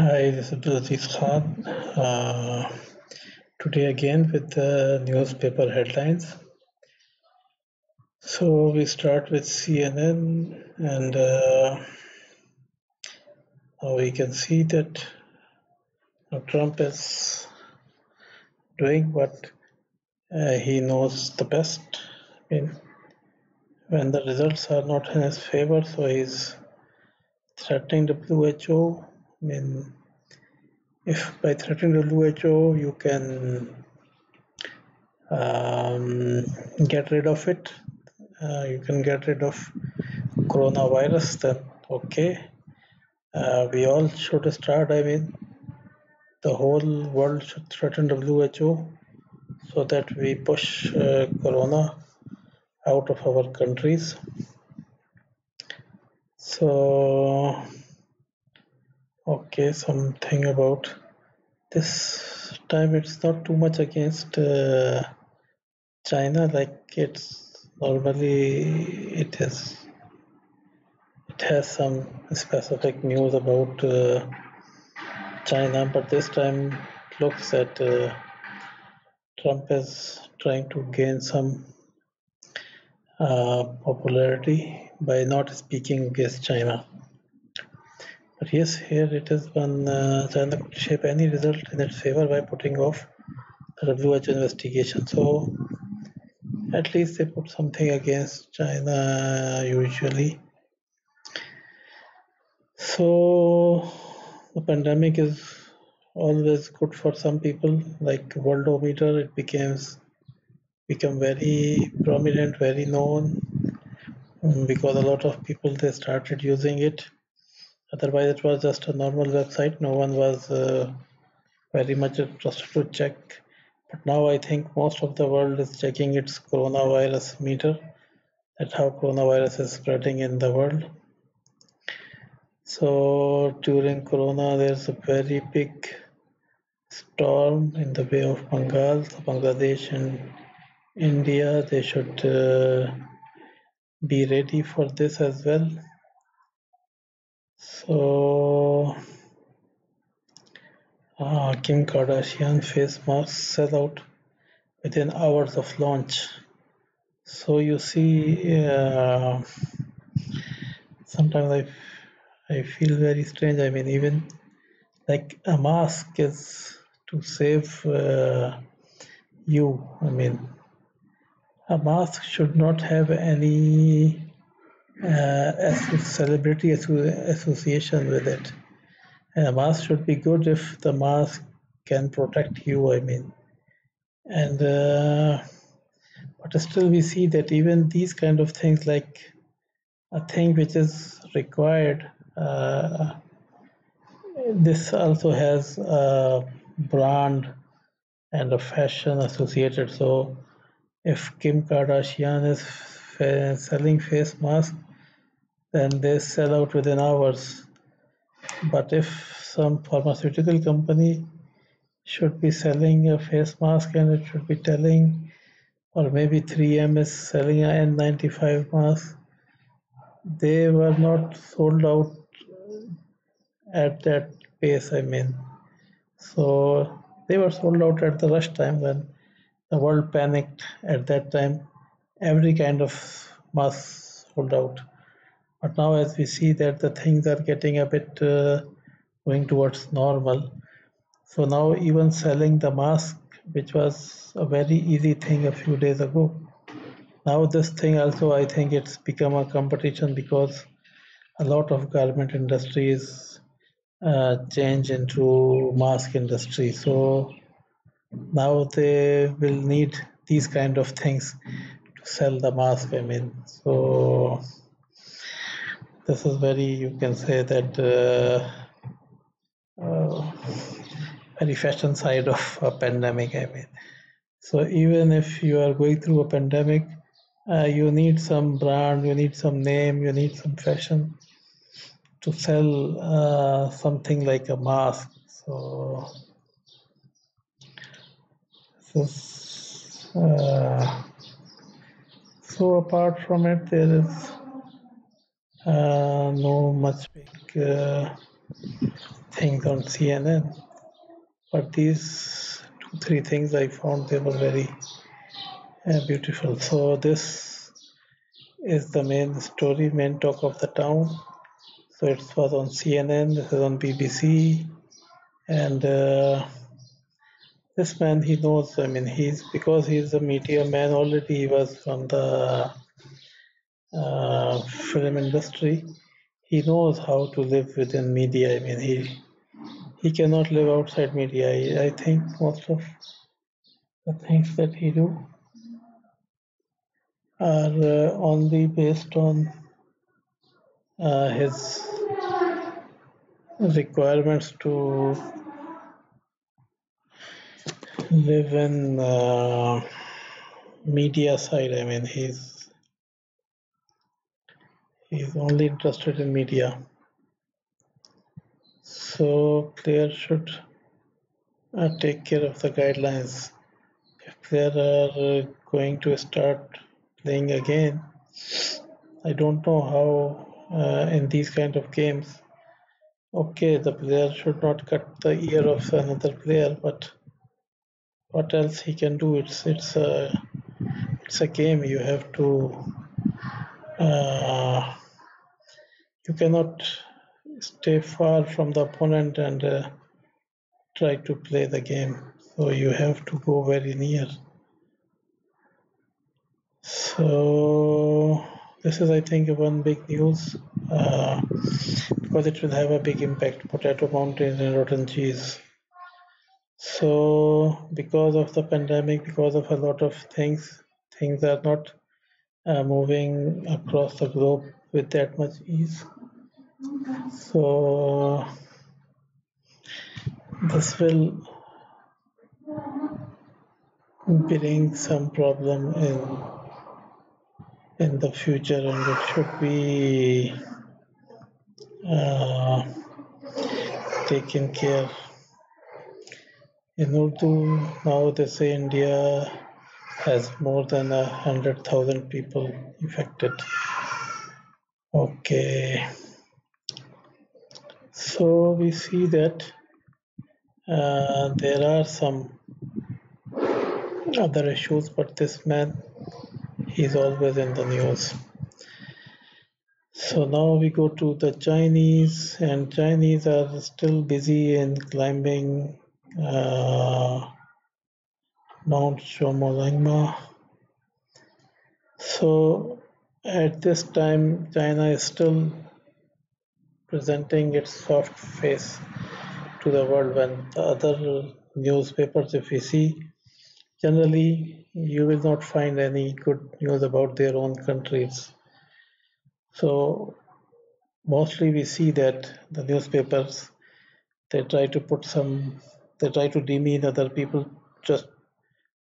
Hi, this is Aziz Khan. Today again with the newspaper headlines. So we start with CNN, and now we can see that Trump is doing what he knows the best. I mean, when the results are not in his favor, so he's threatening WHO. I mean, if by threatening WHO you can um, get rid of it, you can get rid of coronavirus, then okay. We all should start. I mean, the whole world should threaten WHO so that we push corona out of our countries. So, okay, something about this time it's not too much against China, like it's normally it has some specific news about China, but this time it looks that Trump is trying to gain some popularity by not speaking against China. But yes, here it is when China could shape any result in its favor by putting off the WHO investigation. So at least they put something against China usually. So the pandemic is always good for some people. Like worldometer, it become very prominent, very known because a lot of people they started using it. Otherwise, it was just a normal website. No one was very much interested to check. But now I think most of the world is checking its coronavirus meter. That's how coronavirus is spreading in the world. So during corona, there's a very big storm in the Bay of Bengal. So Bangladesh and India, they should be ready for this as well. So Kim Kardashian face mask sell out within hours of launch. So you see, sometimes I feel very strange. I mean, even like a mask is to save you. I mean, a mask should not have any celebrity association with it. And a mask should be good if the mask can protect you. I mean, and but still we see that even these kind of things, like a thing which is required, this also has a brand and a fashion associated. So if Kim Kardashian is selling face masks, then they sell out within hours. But if some pharmaceutical company should be selling a face mask and it should be telling, or maybe 3M is selling a N95 mask, they were not sold out at that pace. I mean, so they were sold out at the rush time when the world panicked. At that time, every kind of mask sold out. But now, as we see that the things are getting a bit going towards normal, so now even selling the mask, which was a very easy thing a few days ago, now this thing also I think it's become a competition because a lot of garment industries change into mask industry. So now they will need these kind of things to sell the mask. I mean, so this is very, you can say that uh, very fashion side of a pandemic. I mean, so even if you are going through a pandemic, you need some brand, you need some name, you need some fashion to sell something like a mask. So this is, so apart from it, there is no much big. things on CNN. But these two, three things I found they were very beautiful. So this is the main story, main talk of the town. So it was on CNN, this is on BBC, and this man he knows. I mean, he's because he's a media man already. He was from the film industry. He knows how to live within media. I mean, he cannot live outside media. I think most of the things that he do are only based on his requirements to live in media side. I mean, he's only interested in media. So players should take care of the guidelines. If they are going to start playing again, I don't know how in these kind of games. Okay, the player should not cut the ear of another player, but what else he can do? It's a game. You have to. You cannot stay far from the opponent and try to play the game. So you have to go very near. So this is, I think, one big news because it will have a big impact. Potato mountains and rotten cheese. So because of the pandemic, because of a lot of things, things are not moving across the globe with that much ease. So this will bring some problem in the future, and it should be uh, taken care. In Urdu, now they say India has more than 100,000 people infected. Okay, so we see that there are some other issues, but this man, he's always in the news. So now we go to the Chinese, and Chinese are still busy in climbing Mount Shomolangma. So at this time, China is still presenting its soft face to the world. When the other newspapers, if we see, generally you will not find any good news about their own countries. So mostly we see that the newspapers they try to demean other people just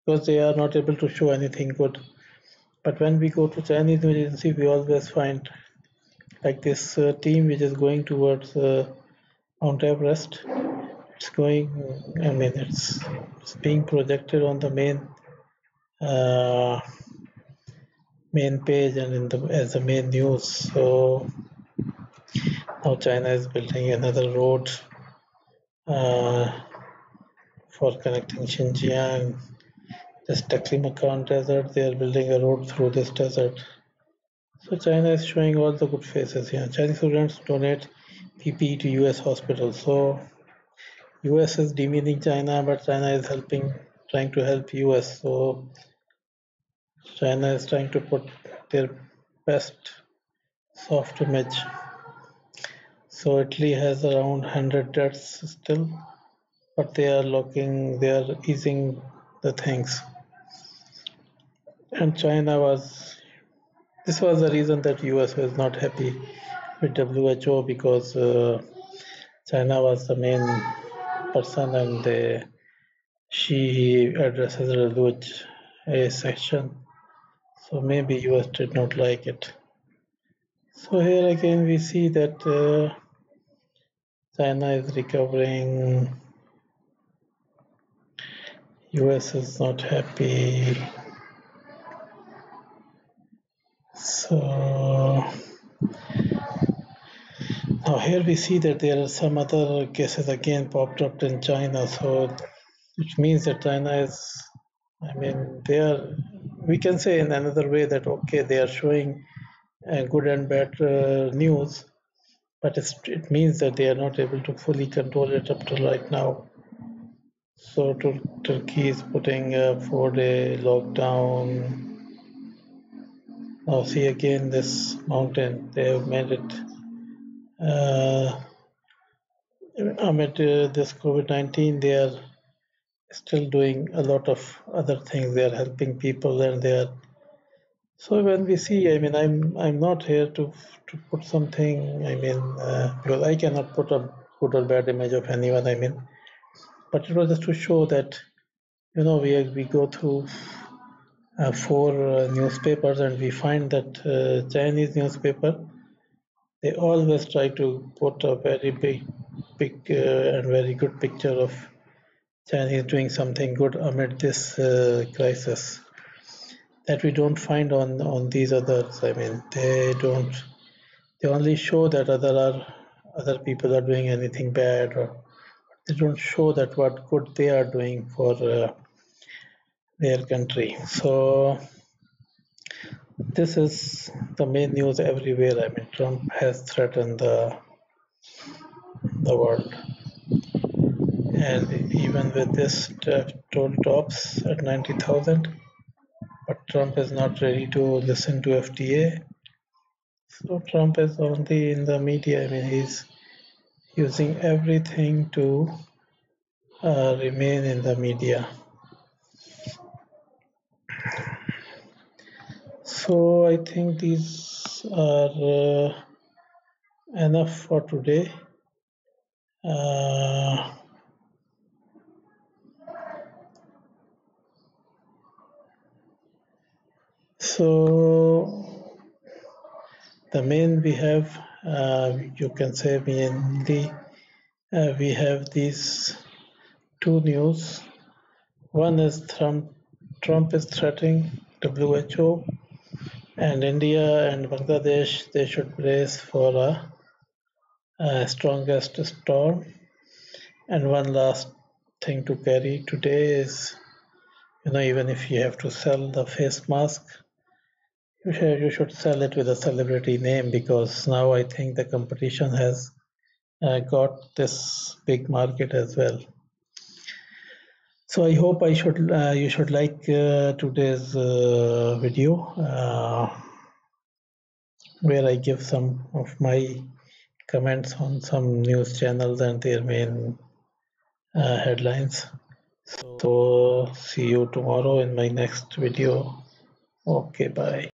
because they are not able to show anything good. But when we go to Chinese news agency, we always find like this team which is going towards Mount Everest. It's going. I mean, it's being projected on the uh, main page and in the as the main news. So now China is building another road uh, for connecting Xinjiang. This Taklamakan desert, they are building a road through this desert. So China is showing all the good faces here. Chinese students donate PPE to US hospitals. So US is demeaning China, but China is trying to help US. So China is trying to put their best soft image. So Italy has around 100 deaths still, but they are easing the things. And this was the reason that US was not happy with WHO because China was the main person and she addresses WHO section. So maybe US did not like it. So here again we see that China is recovering. US is not happy. So Now here we see that there are some other cases again popped up in China, so which means that China is, I mean, they are, we can say in another way that okay, they are showing good and bad news, but it means that they are not able to fully control it up to right now. So Turkey is putting a 4-day lockdown. Now see again this mountain, they have made it uh, amid this COVID-19, they are still doing a lot of other things. They are helping people, and they are. So when we see, I mean, I'm not here to put something. I mean, because I cannot put a good or bad image of anyone. I mean, but it was just to show that we go through four newspapers, and we find that Chinese newspaper, they always try to put a very big and very good picture of China is doing something good amid this crisis that we don't find on these others. I mean, they don't. They only show that other people are doing anything bad, or they don't show that what good they are doing for their country. So this is the main news everywhere. I mean, Trump has threatened the world, and even with this toll tops at 90,000. But Trump is not ready to listen to FDA. So Trump is only in the media. I mean, he's using everything to remain in the media. So I think these are enough for today. Uh, so the main we have, you can say mainly, we have these two news. One is Trump is threatening WHO, and India and Bangladesh, they should brace for a strongest storm. And one last thing to carry today is, even if you have to sell the face mask, you should sell it with a celebrity name, because now I think the competition has got this big market as well. So I hope you should like today's video, where I give some of my comments on some news channels and their main headlines. So see you tomorrow in my next video. Okay, bye.